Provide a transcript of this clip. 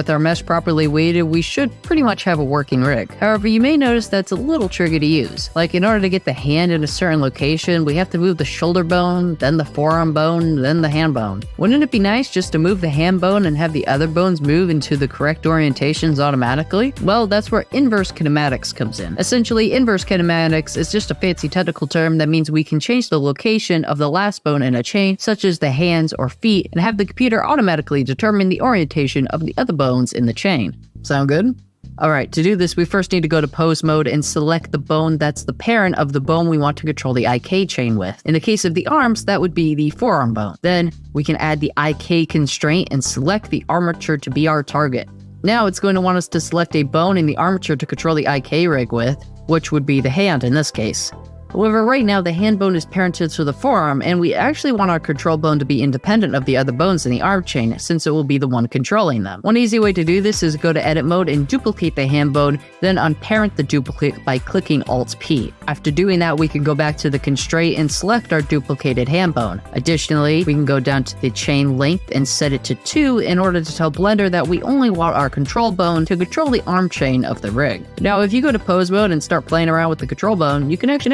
With our mesh properly weighted, we should pretty much have a working rig. However, you may notice that's a little tricky to use. Like, in order to get the hand in a certain location, we have to move the shoulder bone, then the forearm bone, then the hand bone. Wouldn't it be nice just to move the hand bone and have the other bones move into the correct orientations automatically? Well, that's where inverse kinematics comes in. Essentially, inverse kinematics is just a fancy technical term that means we can change the location of the last bone in a chain, such as the hands or feet, and have the computer automatically determine the orientation of the other bones in the chain. Sound good? Alright, to do this, we first need to go to pose mode and select the bone that's the parent of the bone we want to control the IK chain with. In the case of the arms, that would be the forearm bone. Then, we can add the IK constraint and select the armature to be our target. Now it's going to want us to select a bone in the armature to control the IK rig with, which would be the hand in this case. However, right now the hand bone is parented to the forearm, and we actually want our control bone to be independent of the other bones in the arm chain, since it will be the one controlling them. One easy way to do this is go to edit mode and duplicate the hand bone, then unparent the duplicate by clicking Alt-P. After doing that, we can go back to the constraint and select our duplicated hand bone. Additionally, we can go down to the chain length and set it to 2 in order to tell Blender that we only want our control bone to control the arm chain of the rig. Now, if you go to pose mode and start playing around with the control bone, you can actually